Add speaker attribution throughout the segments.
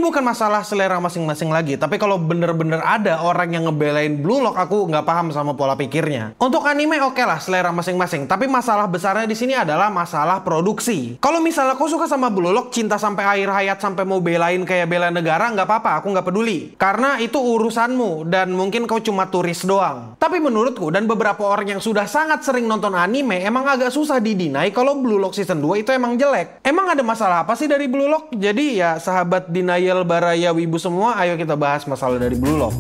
Speaker 1: bukan masalah selera masing-masing lagi, tapi kalau bener-bener ada orang yang ngebelain Blue Lock, aku nggak paham sama pola pikirnya. Untuk anime oke lah selera masing-masing, tapi masalah besarnya di sini adalah masalah produksi. Kalau misalnya kau suka sama Blue Lock, cinta sampai akhir hayat sampai mau belain kayak bela negara, nggak apa-apa, aku nggak peduli. Karena itu urusanmu dan mungkin kau cuma turis doang. Tapi menurutku dan beberapa orang yang sudah sangat sering nonton anime, emang agak susah didinai kalau Blue Lock season 2 itu emang jelek. Emang ada masalah apa sih dari Blue Lock? Jadi ya sahabat denial baraya wibu semua, ayo kita bahas masalah dari Blue Lock.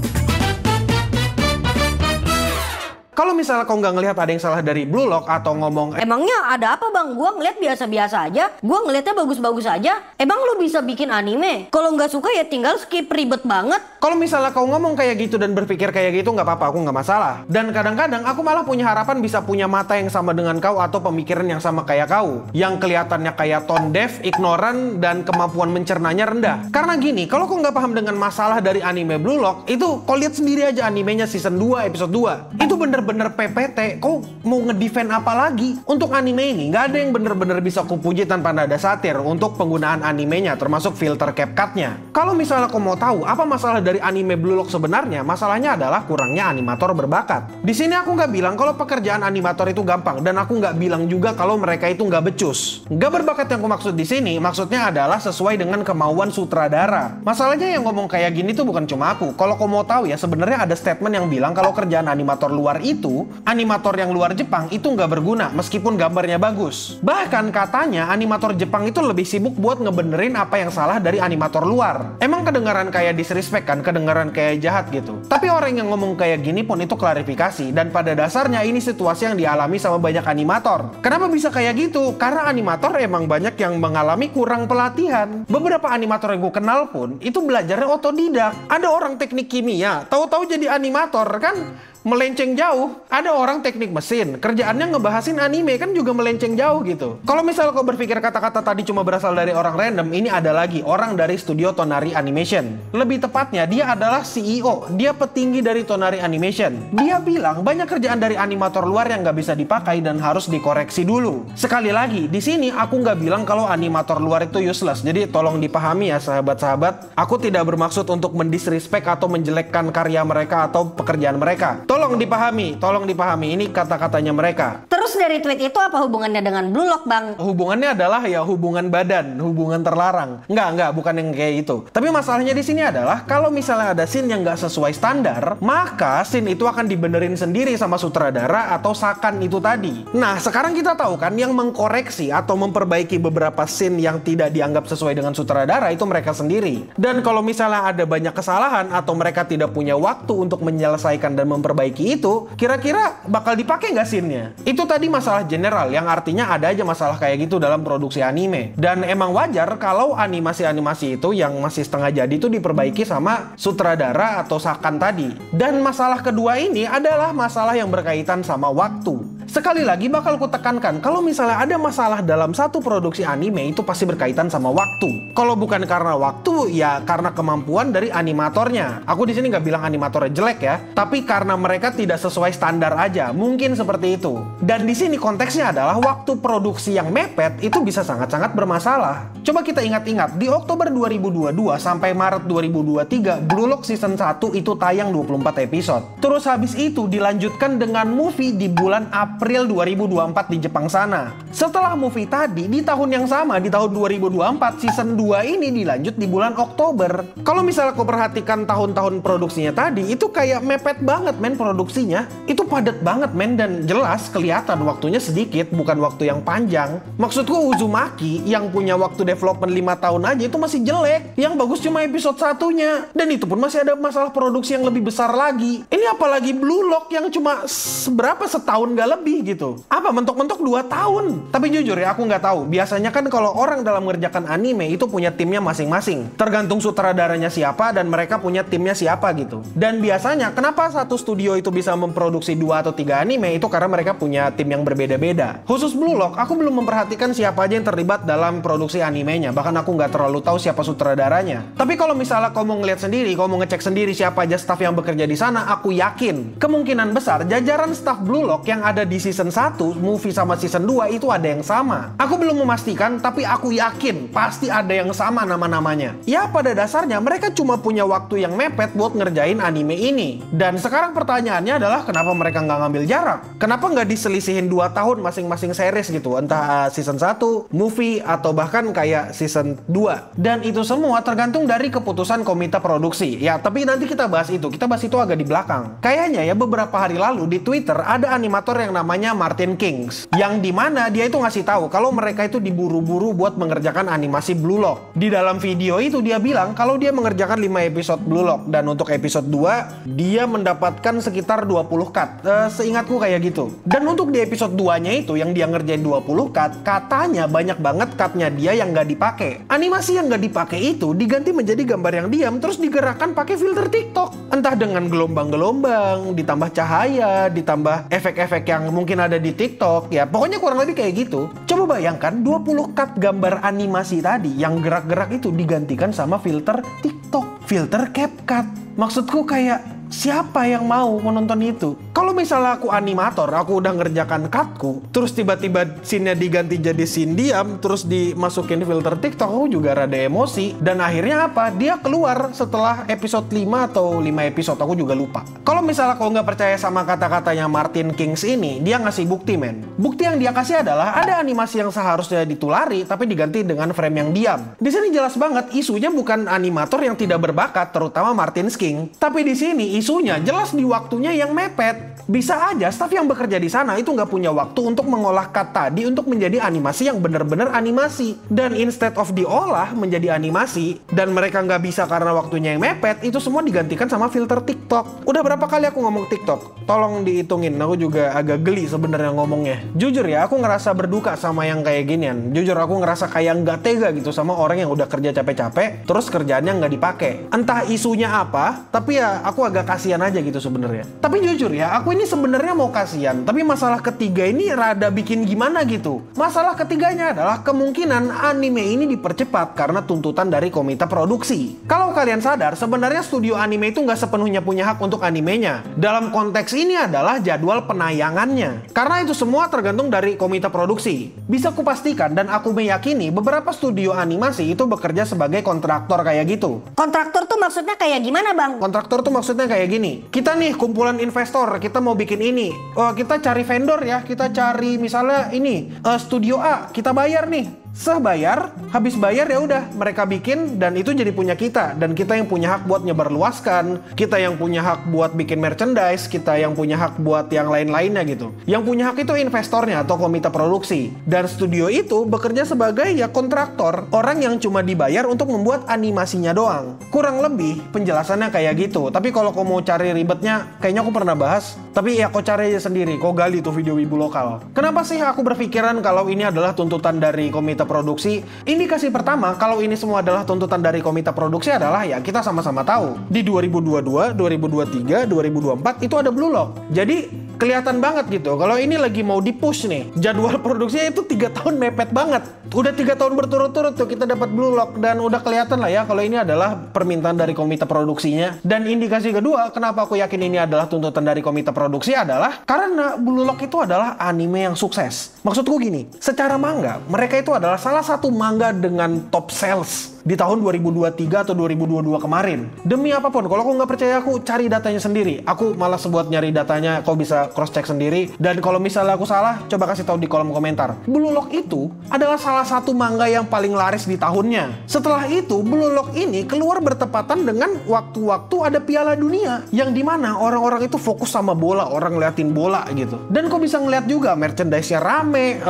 Speaker 1: Kalau misalnya kau nggak ngelihat ada yang salah dari Blue Lock atau ngomong
Speaker 2: emangnya ada apa bang? Gua ngeliat biasa-biasa aja. Gua ngeliatnya bagus-bagus aja. Emang lu bisa bikin anime? Kalau nggak suka ya tinggal skip, ribet banget.
Speaker 1: Kalau misalnya kau ngomong kayak gitu dan berpikir kayak gitu, nggak apa-apa, aku nggak masalah. Dan kadang-kadang aku malah punya harapan bisa punya mata yang sama dengan kau atau pemikiran yang sama kayak kau, yang kelihatannya kayak tone deaf, ignoran, dan kemampuan mencernanya rendah. Karena gini, kalau kau nggak paham dengan masalah dari anime Blue Lock, itu kau lihat sendiri aja animenya season 2 episode 2. Itu bener-bener PPT. Kau mau ngedefend apa lagi? Untuk anime ini nggak ada yang bener-bener bisa kupuji tanpa nada satir untuk penggunaan animenya, termasuk filter CapCut-nya. Kalau misalnya kau mau tahu apa masalah dari anime Blue Lock sebenarnya, masalahnya adalah kurangnya animator berbakat. Di sini aku nggak bilang kalau pekerjaan animator itu gampang, dan aku nggak bilang juga kalau mereka itu nggak becus. Nggak berbakat yang aku maksud di sini, maksudnya adalah sesuai dengan kemauan sutradara. Masalahnya yang ngomong kayak gini tuh bukan cuma aku. Kalau kau mau tahu ya, sebenarnya ada statement yang bilang kalau kerjaan animator luar itu, animator yang luar Jepang itu nggak berguna meskipun gambarnya bagus. Bahkan katanya animator Jepang itu lebih sibuk buat ngebenerin apa yang salah dari animator luar. Emang kedengaran kayak disrespect kan, kedengaran kayak jahat gitu. Tapi orang yang ngomong kayak gini pun itu klarifikasi, dan pada dasarnya ini situasi yang dialami sama banyak animator. Kenapa bisa kayak gitu? Karena animator emang banyak yang mengalami kurang pelatihan. Beberapa animator yang gue kenal pun itu belajarnya otodidak. Ada orang teknik kimia, tahu-tahu jadi animator kan? Melenceng jauh. Ada orang teknik mesin, kerjaannya ngebahasin anime, kan juga melenceng jauh gitu. Kalau misalnya kau berpikir kata-kata tadi cuma berasal dari orang random, ini ada lagi orang dari studio Tonari Animation. Lebih tepatnya dia adalah CEO, dia petinggi dari Tonari Animation. Dia bilang banyak kerjaan dari animator luar yang nggak bisa dipakai dan harus dikoreksi dulu. Sekali lagi, di sini aku nggak bilang kalau animator luar itu useless. Jadi tolong dipahami ya sahabat-sahabat, aku tidak bermaksud untuk mendisrespek atau menjelekkan karya mereka atau pekerjaan mereka. Tolong dipahami, ini kata-katanya mereka.
Speaker 2: Terus dari tweet itu apa hubungannya dengan Blue Lock bang?
Speaker 1: Hubungannya adalah ya hubungan badan, hubungan terlarang. Enggak, bukan yang kayak itu. Tapi masalahnya di sini adalah kalau misalnya ada scene yang nggak sesuai standar, maka scene itu akan dibenerin sendiri sama sutradara atau sakan itu tadi. Nah, sekarang kita tahu kan yang mengkoreksi atau memperbaiki beberapa scene yang tidak dianggap sesuai dengan sutradara itu mereka sendiri. Dan kalau misalnya ada banyak kesalahan atau mereka tidak punya waktu untuk menyelesaikan dan memperbaiki itu, kira-kira bakal dipakai nggak scene-nya? Itu tadi masalah general, yang artinya ada aja masalah kayak gitu dalam produksi anime. Dan emang wajar kalau animasi-animasi itu yang masih setengah jadi itu diperbaiki sama sutradara atau sakan tadi. Dan masalah kedua ini adalah masalah yang berkaitan sama waktu. Sekali lagi bakal ku tekankan, kalau misalnya ada masalah dalam satu produksi anime itu pasti berkaitan sama waktu. Kalau bukan karena waktu, ya karena kemampuan dari animatornya. Aku di sini nggak bilang animatornya jelek ya, tapi karena mereka tidak sesuai standar aja, mungkin seperti itu. Dan di sini konteksnya adalah waktu produksi yang mepet itu bisa sangat-sangat bermasalah. Coba kita ingat-ingat, di Oktober 2022 sampai Maret 2023, Blue Lock season 1 itu tayang 24 episode. Terus habis itu dilanjutkan dengan movie di bulan April 2024 di Jepang sana. Setelah movie tadi, di tahun yang sama, di tahun 2024, season 2 ini dilanjut di bulan Oktober. Kalau misalnya kau perhatikan tahun-tahun produksinya tadi, itu kayak mepet banget men produksinya. Itu padat banget men, dan jelas kelihatan waktunya sedikit, bukan waktu yang panjang. Maksudku Uzumaki yang punya waktu development 5 tahun aja itu masih jelek. Yang bagus cuma episode satunya. Dan itu pun masih ada masalah produksi yang lebih besar lagi. Ini apalagi Blue Lock yang cuma setahun gak lebih gitu. Apa mentok-mentok 2 tahun. Tapi jujur ya, aku nggak tahu. Biasanya kan kalau orang dalam mengerjakan anime itu punya timnya masing-masing. Tergantung sutradaranya siapa dan mereka punya timnya siapa gitu. Dan biasanya kenapa satu studio itu bisa memproduksi 2 atau 3 anime itu karena mereka punya tim yang berbeda-beda. Khusus Blue Lock, aku belum memperhatikan siapa aja yang terlibat dalam produksi animenya. Bahkan aku nggak terlalu tahu siapa sutradaranya. Tapi kalau misalnya kamu ngeliat sendiri, kamu ngecek sendiri siapa aja staff yang bekerja di sana, aku yakin kemungkinan besar jajaran staff Blue Lock yang ada di di season 1, movie sama season 2 itu ada yang sama. Aku belum memastikan, tapi aku yakin pasti ada yang sama nama-namanya. Ya pada dasarnya mereka cuma punya waktu yang mepet buat ngerjain anime ini. Dan sekarang pertanyaannya adalah kenapa mereka nggak ngambil jarak? Kenapa nggak diselisihin 2 tahun masing-masing series gitu? Entah season 1, movie, atau bahkan kayak season 2. Dan itu semua tergantung dari keputusan komite produksi. Ya tapi nanti kita bahas itu. Kita bahas itu agak di belakang. Kayaknya ya beberapa hari lalu di Twitter ada animator yang namanya Martin Kings, yang dimana dia itu ngasih tahu kalau mereka itu diburu-buru buat mengerjakan animasi Blue Lock. Di dalam video itu dia bilang kalau dia mengerjakan 5 episode Blue Lock, dan untuk episode 2 dia mendapatkan sekitar 20 cut. Seingatku kayak gitu. Dan untuk di episode 2-nya itu yang dia ngerjain 20 cut, katanya banyak banget cutnya dia yang nggak dipakai. Animasi yang nggak dipakai itu diganti menjadi gambar yang diam terus digerakkan pakai filter TikTok. Entah dengan gelombang-gelombang, ditambah cahaya, ditambah efek-efek yang mungkin ada di TikTok. Ya pokoknya kurang lebih kayak gitu. Coba bayangkan 20 cut gambar animasi tadi yang gerak-gerak itu digantikan sama filter TikTok, filter CapCut. Maksudku kayak siapa yang mau menonton itu? Kalau misalnya aku animator, aku udah ngerjakan cutku, terus tiba-tiba scene-nya diganti jadi scene diam, terus dimasukin filter TikTok, aku juga rada emosi. Dan akhirnya apa? Dia keluar setelah episode 5 atau 5 episode, aku juga lupa. Kalau misalnya kau nggak percaya sama kata-katanya Martin Kings ini, dia ngasih bukti, men. Bukti yang dia kasih adalah ada animasi yang seharusnya ditulari, tapi diganti dengan frame yang diam. Di sini jelas banget isunya bukan animator yang tidak berbakat, terutama Martin Kings. Tapi di sini isunya jelas di waktunya yang mepet. Bisa aja staff yang bekerja di sana itu nggak punya waktu untuk mengolah cut tadi untuk menjadi animasi yang bener-bener animasi. Dan instead of diolah menjadi animasi, dan mereka nggak bisa karena waktunya yang mepet, itu semua digantikan sama filter TikTok. Udah berapa kali aku ngomong TikTok? Tolong dihitungin, aku juga agak geli sebenarnya ngomongnya. Jujur ya, aku ngerasa berduka sama yang kayak ginian. Jujur aku ngerasa kayak nggak tega gitu sama orang yang udah kerja capek-capek, terus kerjaannya nggak dipakai. Entah isunya apa, tapi ya aku agak kasihan aja gitu sebenarnya. Tapi jujur ya, aku ini sebenarnya mau kasihan, tapi masalah ketiga ini rada bikin gimana gitu. Masalah ketiganya adalah kemungkinan anime ini dipercepat karena tuntutan dari komite produksi. Kalau kalian sadar, sebenarnya studio anime itu nggak sepenuhnya punya hak untuk animenya. Dalam konteks ini adalah jadwal penayangannya. Karena itu semua tergantung dari komite produksi. Bisa kupastikan dan aku meyakini beberapa studio animasi itu bekerja sebagai kontraktor kayak gitu.
Speaker 2: Kontraktor tuh maksudnya kayak gimana, Bang?
Speaker 1: Kontraktor tuh maksudnya kayak gini. Kita nih kumpulan investor, kita mau bikin ini. Kita cari vendor ya, kita cari misalnya ini studio A, kita bayar nih. Sebayar, habis bayar ya udah mereka bikin dan itu jadi punya kita, dan kita yang punya hak buat nyebarluaskan, kita yang punya hak buat bikin merchandise, kita yang punya hak buat yang lain-lainnya gitu. Yang punya hak itu investornya atau komite produksi, dan studio itu bekerja sebagai ya kontraktor, orang yang cuma dibayar untuk membuat animasinya doang. Kurang lebih penjelasannya kayak gitu. Tapi kalau kau mau cari ribetnya, kayaknya aku pernah bahas. Tapi ya kau cari aja sendiri, kau gali tuh video Wibu Lokal. Kenapa sih aku berpikiran kalau ini adalah tuntutan dari komite produksi? Indikasi pertama kalau ini semua adalah tuntutan dari komite produksi adalah ya kita sama-sama tahu di 2022, 2023, 2024 itu ada Blue Lock. Jadi kelihatan banget gitu kalau ini lagi mau di-push nih. Jadwal produksinya itu 3 tahun mepet banget. Udah 3 tahun berturut-turut tuh kita dapat Blue Lock, dan udah kelihatan lah ya kalau ini adalah permintaan dari komite produksinya. Dan indikasi kedua kenapa aku yakin ini adalah tuntutan dari komite produksi adalah karena Blue Lock itu adalah anime yang sukses. Maksudku gini, secara manga mereka itu adalah salah satu manga dengan top sales di tahun 2023 atau 2022 kemarin. Demi apapun, kalau kau nggak percaya aku cari datanya sendiri. Aku malas buat nyari datanya, kau bisa cross check sendiri. Dan kalau misalnya aku salah, coba kasih tahu di kolom komentar. Blue Lock itu adalah salah satu manga yang paling laris di tahunnya. Setelah itu, Blue Lock ini keluar bertepatan dengan waktu-waktu ada Piala Dunia, yang dimana orang-orang itu fokus sama bola, orang ngeliatin bola gitu. Dan kau bisa ngeliat juga merchandise-nya rame,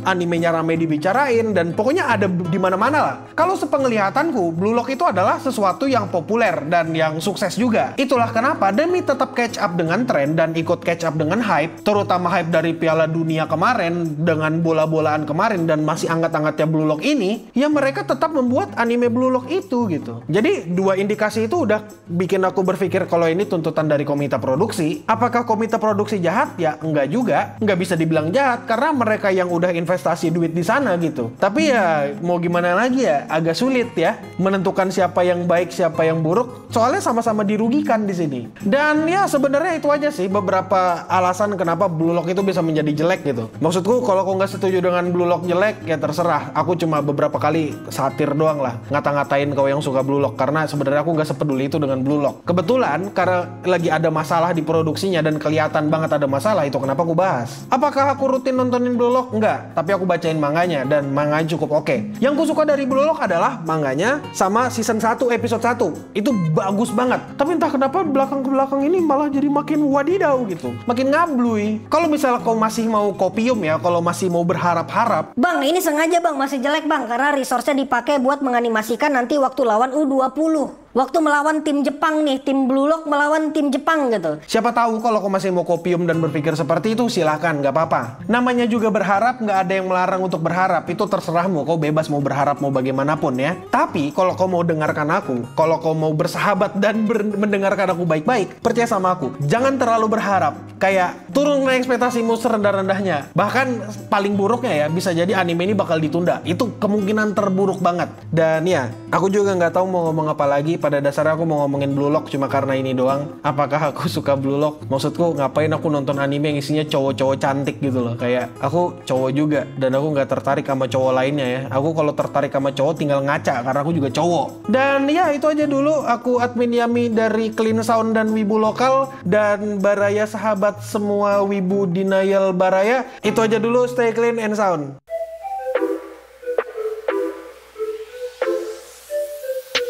Speaker 1: animenya rame dibicarain, dan pokoknya ada di mana-mana lah. Kalau sepenglihatanku, Blue Lock itu adalah sesuatu yang populer dan yang sukses juga. Itulah kenapa demi tetap catch up dengan tren dan ikut catch up dengan hype, terutama hype dari Piala Dunia kemarin dengan bola-bolaan kemarin dan masih angkat-angkatnya Blue Lock ini, ya mereka tetap membuat anime Blue Lock itu gitu. Jadi dua indikasi itu udah bikin aku berpikir kalau ini tuntutan dari komite produksi. Apakah komite produksi jahat? Ya enggak juga, nggak bisa dibilang jahat karena mereka yang udah investasi investasi duit di sana gitu. Tapi ya mau gimana lagi ya, agak sulit ya menentukan siapa yang baik, siapa yang buruk. Soalnya sama-sama dirugikan di sini. Dan ya sebenarnya itu aja sih beberapa alasan kenapa Blue Lock itu bisa menjadi jelek gitu. Maksudku kalau kau nggak setuju dengan Blue Lock jelek ya terserah. Aku cuma beberapa kali satir doang lah ngata-ngatain kau yang suka Blue Lock, karena sebenarnya aku nggak sepeduli itu dengan Blue Lock. Kebetulan karena lagi ada masalah di produksinya dan kelihatan banget ada masalah, itu kenapa aku bahas. Apakah aku rutin nontonin Blue Lock? Enggak, tapi aku bacain manganya dan manganya cukup oke. Yang ku suka dari Blue Lock adalah manganya sama season 1 episode 1. Itu bagus banget. Tapi entah kenapa belakang-belakang ini malah jadi makin wadidau gitu. Makin ngabluy. Kalau misalnya kau masih mau kopium ya, kalau masih mau berharap-harap.
Speaker 2: Bang, ini sengaja bang masih jelek bang karena resource-nya dipakai buat menganimasikan nanti waktu lawan U20. Waktu melawan tim Jepang nih, tim Blue Lock melawan tim Jepang gitu.
Speaker 1: Siapa tahu kalau kau masih mau kopium dan berpikir seperti itu, silahkan, nggak apa-apa. Namanya juga berharap, nggak ada yang melarang untuk berharap. Itu terserahmu, kau bebas mau berharap mau bagaimanapun ya. Tapi kalau kau mau dengarkan aku, kalau kau mau bersahabat dan mendengarkan aku baik-baik, percaya sama aku, jangan terlalu berharap. Kayak turunkan ekspektasimu serendah-rendahnya. Bahkan paling buruknya ya, bisa jadi anime ini bakal ditunda. Itu kemungkinan terburuk banget. Dan ya, aku juga nggak tahu mau ngomong apa lagi. Pada dasarnya aku mau ngomongin Blue Lock cuma karena ini doang. Apakah aku suka Blue Lock? Maksudku ngapain aku nonton anime yang isinya cowok-cowok cantik gitu loh. Kayak aku cowok juga dan aku nggak tertarik sama cowok lainnya ya. Aku kalau tertarik sama cowok tinggal ngaca karena aku juga cowok. Dan ya itu aja dulu. Aku admin Yami dari Clean Sound dan Wibu Lokal. Dan Baraya sahabat semua Wibu Denial Baraya. Itu aja dulu, stay clean and sound.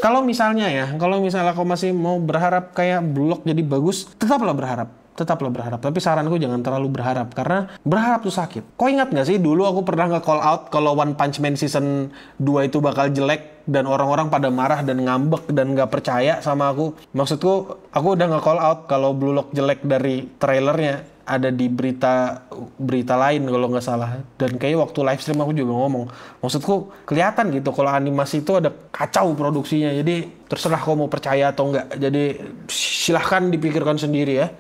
Speaker 1: Kalau misalnya kau masih mau berharap kayak Blue Lock jadi bagus, tetaplah berharap. Tapi saranku jangan terlalu berharap, karena berharap tuh sakit. Kau ingat gak sih dulu aku pernah nge-call out kalau One Punch Man season 2 itu bakal jelek dan orang-orang pada marah dan ngambek dan gak percaya sama aku. Maksudku, aku udah nge-call out kalau Blue Lock jelek dari trailernya. Ada di berita lain kalau nggak salah, dan kayak waktu live stream aku juga ngomong, maksudku kelihatan gitu kalau animasi itu ada kacau produksinya. Jadi terserah kau mau percaya atau enggak, jadi silahkan dipikirkan sendiri ya.